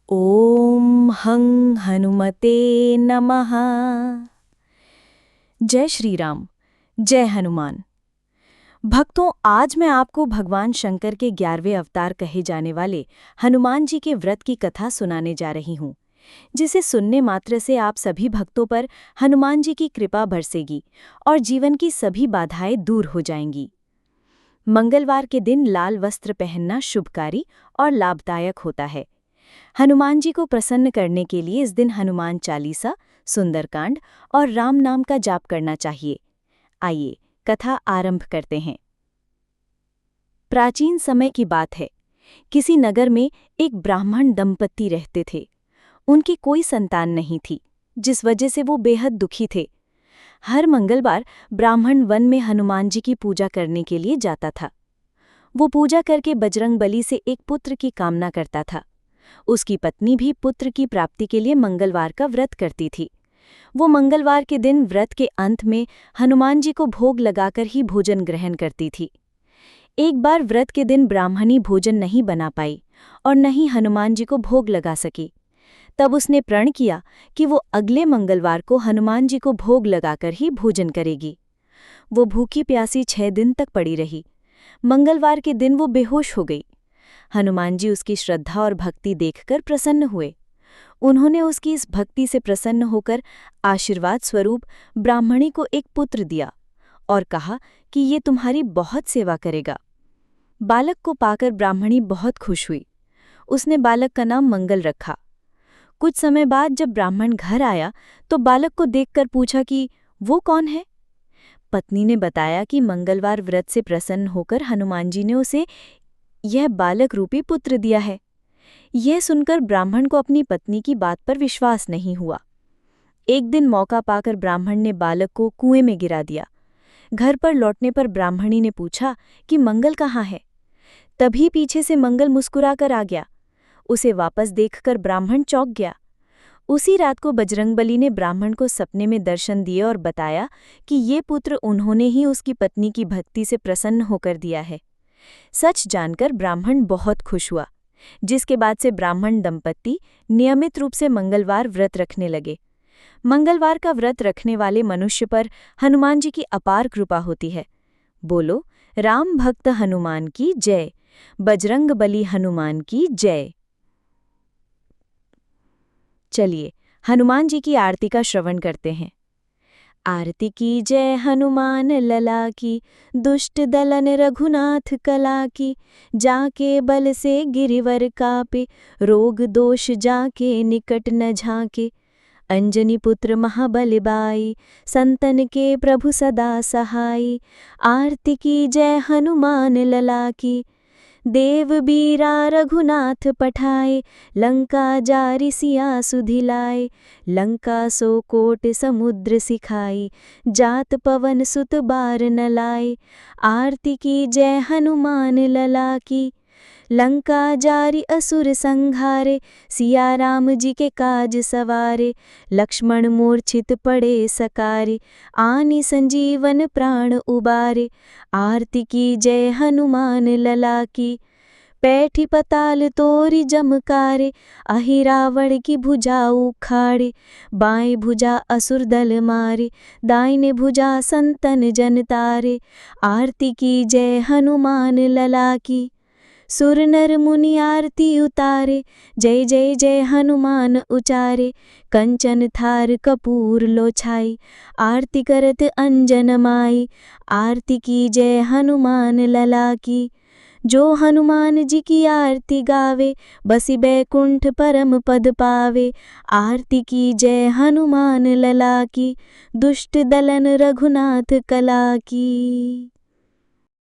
ओम हं हनुमते नमः। जय श्री राम, जय हनुमान। भक्तों, आज मैं आपको भगवान शंकर के 11वें अवतार कहे जाने वाले हनुमान जी के व्रत की कथा सुनाने जा रही हूँ, जिसे सुनने मात्र से आप सभी भक्तों पर हनुमान जी की कृपा बरसेगी और जीवन की सभी बाधाएं दूर हो जाएंगी। मंगलवार के दिन लाल वस्त्र पहनना शुभकारी और लाभदायक होता है। हनुमान जी को प्रसन्न करने के लिए इस दिन हनुमान चालीसा, सुंदरकांड और राम नाम का जाप करना चाहिए। आइए कथा आरंभ करते हैं। प्राचीन समय की बात है। किसी नगर में एक ब्राह्मण दंपत्ति रहते थे। उनकी कोई संतान नहीं थी, जिस वजह से वो बेहद दुखी थे। हर मंगलवार ब्राह्मण वन में हनुमान जी की पूजा करने के लिए जाता था। वो पूजा करके बजरंगबली से एक पुत्र की कामना करता था। उसकी पत्नी भी पुत्र की प्राप्ति के लिए मंगलवार का व्रत करती थी। वो मंगलवार के दिन व्रत के अंत में हनुमान जी को भोग लगाकर ही भोजन ग्रहण करती थी। एक बार व्रत के दिन ब्राह्मणी भोजन नहीं बना पाई और न ही हनुमान जी को भोग लगा सकी। तब उसने प्रण किया कि वो अगले मंगलवार को हनुमान जी को भोग लगाकर ही भोजन करेगी। वो भूखी प्यासी 6 दिन तक पड़ी रही। मंगलवार के दिन वो बेहोश हो गई। हनुमान जी उसकी श्रद्धा और भक्ति देखकर प्रसन्न हुए। उन्होंने उसकी इस भक्ति से प्रसन्न होकर आशीर्वाद स्वरूप ब्राह्मणी को एक पुत्र दिया और कहा कि ये तुम्हारी बहुत सेवा करेगा। बालक को पाकर ब्राह्मणी बहुत खुश हुई। उसने बालक का नाम मंगल रखा। कुछ समय बाद जब ब्राह्मण घर आया तो बालक को देखकर पूछा कि वो कौन है। पत्नी ने बताया कि मंगलवार व्रत से प्रसन्न होकर हनुमान जी ने उसे यह बालक रूपी पुत्र दिया है। यह सुनकर ब्राह्मण को अपनी पत्नी की बात पर विश्वास नहीं हुआ। एक दिन मौका पाकर ब्राह्मण ने बालक को कुएं में गिरा दिया। घर पर लौटने पर ब्राह्मणी ने पूछा कि मंगल कहाँ है। तभी पीछे से मंगल मुस्कुराकर आ गया। उसे वापस देखकर ब्राह्मण चौंक गया। उसी रात को बजरंगबली ने ब्राह्मण को सपने में दर्शन दिए और बताया कि ये पुत्र उन्होंने ही उसकी पत्नी की भक्ति से प्रसन्न होकर दिया है। सच जानकर ब्राह्मण बहुत खुश हुआ, जिसके बाद से ब्राह्मण दंपत्ति नियमित रूप से मंगलवार व्रत रखने लगे। मंगलवार का व्रत रखने वाले मनुष्य पर हनुमान जी की अपार कृपा होती है। बोलो राम भक्त हनुमान की जय, बजरंगबली हनुमान की जय। चलिए हनुमान जी की आरती का श्रवण करते हैं। आरती की जय हनुमान लला की, दुष्ट दलन रघुनाथ कला की। जाके बल से गिरिवर कापे, रोग दोष जाके निकट न झाके। अंजनी पुत्र महाबल बाई, संतन के प्रभु सदा सहाई। आरती की जय हनुमान लला की, देव बीरा रघुनाथ पठाए। लंका जारि सिया सुधिलाए, लंका सो कोट समुद्र सिखाई। जात पवन सुत बार न लाए। आरती की जय हनुमान लला की, लंका जारि असुर संघारे। सिया राम जी के काज सवारे, लक्ष्मण मूर्छित पड़े सकारे। आनि संजीवन प्राण उबारे। आरती की जय हनुमान लला की, पैठी पताल तोरी जमकारे। अहि रावण की भुजा उखाड़े, बाएं भुजा असुर दल मारे। दाहिने भुजा संतन जन तारे। आरती की जय हनुमान लला की, सुर नर मुनि आरती उतारे। जय जय जय हनुमान उचारे, कंचन थार कपूर लो छाई। आरती करत अंजन माई। आरती की जय हनुमान लला की, जो हनुमान जी की आरती गावे। बसी बैकुंठ परम पद पावे। आरती की जय हनुमान लला की, दुष्ट दलन रघुनाथ कला की।